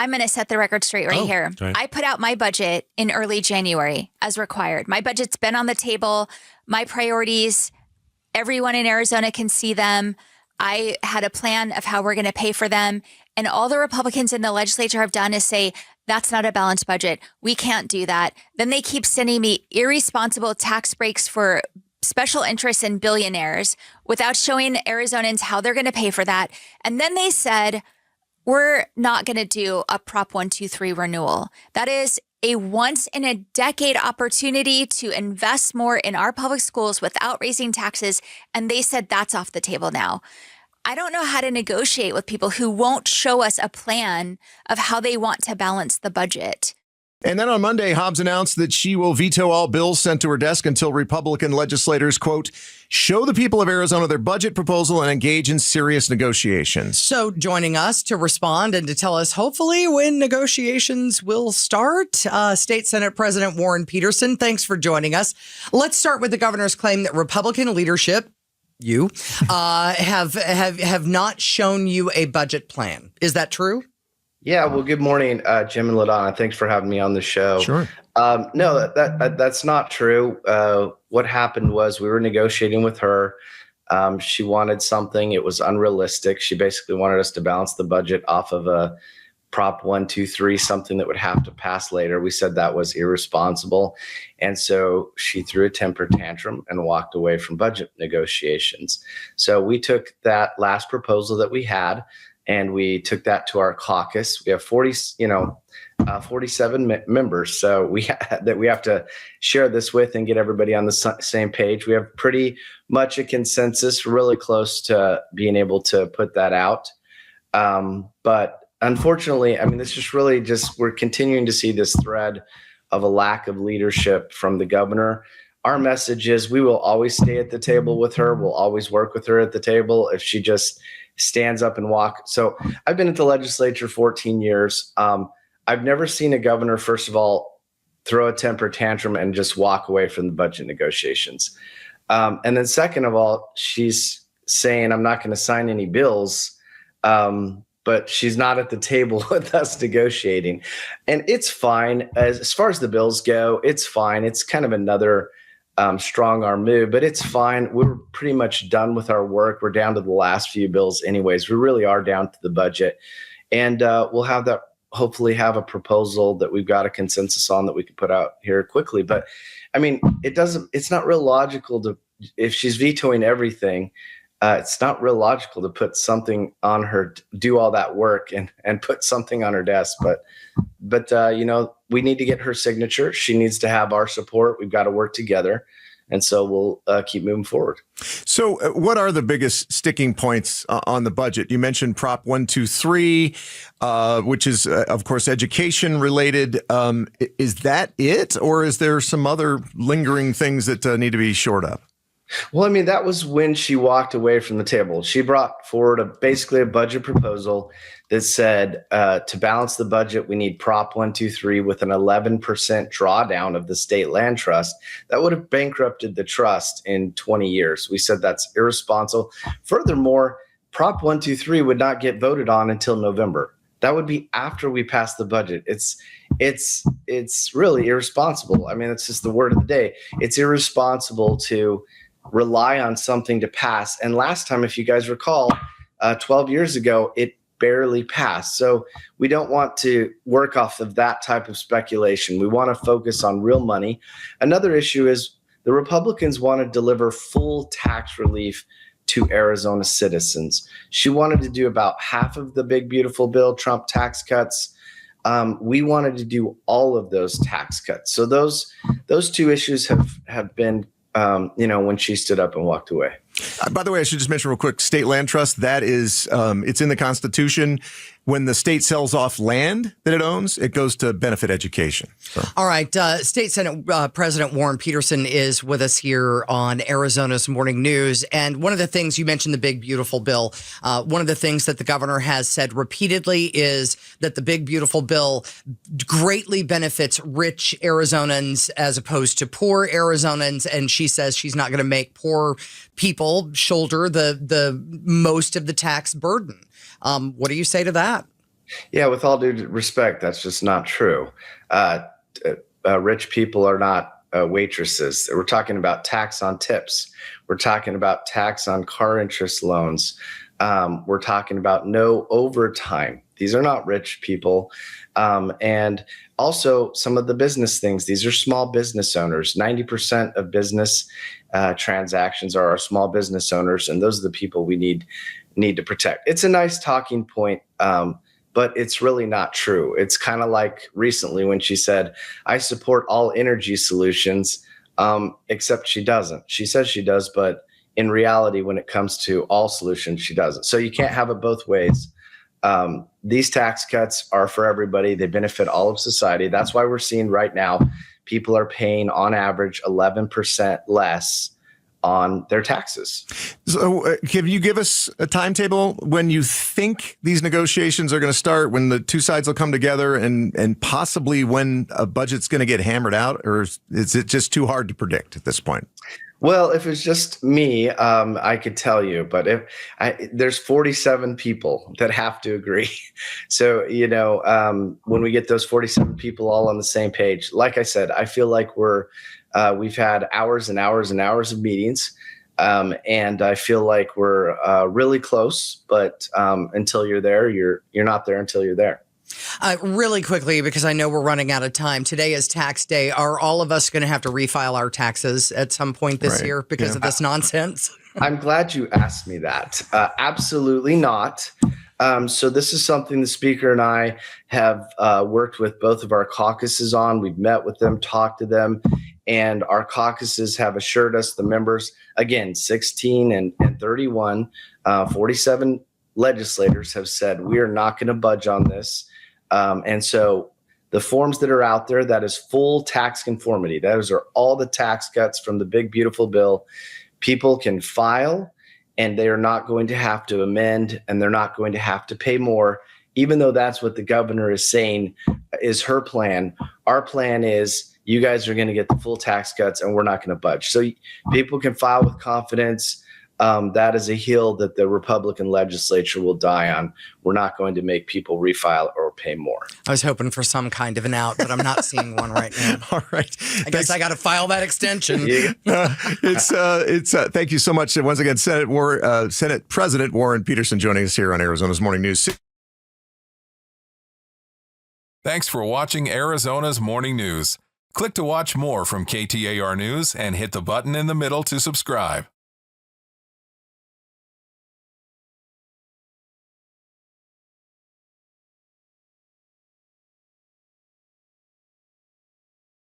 I'm going to set the record straight right here. Right. I put out my budget in early January as required. My budget's been on the table. My priorities, everyone in Arizona can see them. I had a plan of how we're going to pay for them. And all the Republicans in the legislature have done is say, that's not a balanced budget. We can't do that. Then they keep sending me irresponsible tax breaks for special interests and billionaires without showing Arizonans how they're going to pay for that. And then they said, we're not going to do a Prop 123 renewal. That is a once in a decade opportunity to invest more in our public schools without raising taxes. And they said that's off the table now. I don't know how to negotiate with people who won't show us a plan of how they want to balance the budget. And then on Monday, Hobbs announced that she will veto all bills sent to her desk until Republican legislators, quote, show the people of Arizona their budget proposal and engage in serious negotiations. So joining us to respond and to tell us hopefully when negotiations will start, State Senate President Warren Petersen, thanks for joining us. Let's start with the governor's claim that Republican leadership, you, have not shown you a budget plan. Is that true? Yeah, well, good morning, Jim and LaDonna. Thanks for having me on the show. Sure. No, that's not true. What happened was we were negotiating with her. She wanted something. It was unrealistic. She basically wanted us to balance the budget off of a Prop 123, something that would have to pass later. We said that was irresponsible. And so she threw a temper tantrum and walked away from budget negotiations. So we took that last proposal that we had, and we took that to our caucus. We have 47 members. So we have to share this with and get everybody on the same page. We have pretty much a consensus, really close to being able to put that out. But unfortunately, I mean, this is really just, we're continuing to see this thread of a lack of leadership from the governor. Our message is we will always stay at the table with her. We'll always work with her at the table if she just stands up and walk. So I've been at the legislature 14 years. I've never seen a governor, first of all, throw a temper tantrum and just walk away from the budget negotiations. And then second of all, she's saying, I'm not going to sign any bills, but she's not at the table with us negotiating. And it's fine. As far as the bills go, it's fine. It's kind of another strong arm move, but it's fine. We're pretty much done with our work. We're down to the last few bills anyways. We really are down to the budget. And we'll have that, hopefully have a proposal that we've got a consensus on that we can put out here quickly. But I mean, it's not real logical to, if she's vetoing everything, it's not real logical to put something on her, do all that work and put something on her desk. But you know, we need to get her signature. She needs to have our support. We've got to work together. And so we'll keep moving forward. So what are the biggest sticking points on the budget? You mentioned Prop 123, which is, of course, education related. Is that it? Or is there some other lingering things that need to be shored up? Well, I mean, that was when she walked away from the table. She brought forward basically a budget proposal that said to balance the budget, we need Prop 123 with an 11% drawdown of the state land trust. That would have bankrupted the trust in 20 years. We said that's irresponsible. Furthermore, Prop 123 would not get voted on until November. That would be after we pass the budget. It's really irresponsible. I mean, it's just the word of the day. It's irresponsible to rely on something to pass. And last time, if you guys recall, 12 years ago, it barely passed. So we don't want to work off of that type of speculation. We want to focus on real money. Another issue is the Republicans want to deliver full tax relief to Arizona citizens. She wanted to do about half of the big, beautiful bill, Trump tax cuts. We wanted to do all of those tax cuts. So those two issues have been when she stood up and walked away. By the way, I should just mention real quick, state land trust, that is, it's in the Constitution. When the state sells off land that it owns, it goes to benefit education. So. All right. State Senate President Warren Petersen is with us here on Arizona's Morning News. And one of the things you mentioned, the big, beautiful bill, one of the things that the governor has said repeatedly is that the big, beautiful bill greatly benefits rich Arizonans as opposed to poor Arizonans. And she says she's not going to make poor people shoulder the most of the tax burden. What do you say to that? Yeah, with all due respect, that's just not true. Rich people are not waitresses. We're talking about tax on tips. We're talking about tax on car interest loans. We're talking about no overtime. These are not rich people. And also some of the business things. These are small business owners. 90% of business transactions are our small business owners, and those are the people we need to protect. It's a nice talking point, but it's really not true. It's kind of like recently when she said, I support all energy solutions, except she doesn't. She says she does, but in reality, when it comes to all solutions, she doesn't. So you can't have it both ways. These tax cuts are for everybody. They benefit all of society. That's why we're seeing right now people are paying on average 11% less on their taxes. So can you give us a timetable when you think these negotiations are going to start, when the two sides will come together, and possibly when a budget's going to get hammered out? Or is it just too hard to predict at this point? Well, if it's just me, I could tell you, but there's 47 people that have to agree. So, when we get those 47 people all on the same page, like I said, I feel like we've had hours and hours and hours of meetings. And I feel like we're really close, but until you're there, you're not there until you're there. Really quickly, because I know we're running out of time. Today is tax day. Are all of us going to have to refile our taxes at some point this year because of this nonsense? I'm glad you asked me that. Absolutely not. So this is something the speaker and I have worked with both of our caucuses on. We've met with them, talked to them, and our caucuses have assured us, the members, again, 16 and 31, 47 legislators have said, we are not going to budge on this. And so the forms that are out there, that is full tax conformity. Those are all the tax cuts from the big, beautiful bill. People can file, and they are not going to have to amend, and they're not going to have to pay more, even though that's what the governor is saying is her plan. Our plan is you guys are going to get the full tax cuts, and we're not going to budge. So people can file with confidence. That is a hill that the Republican legislature will die on. We're not going to make people refile or pay more. I was hoping for some kind of an out, but I'm not seeing one right now. All right. I guess I got to file that extension. Thank you so much. Once again, Senate President Warren Petersen joining us here on Arizona's Morning News. Thanks for watching Arizona's Morning News. Click to watch more from KTAR News and hit the button in the middle to subscribe.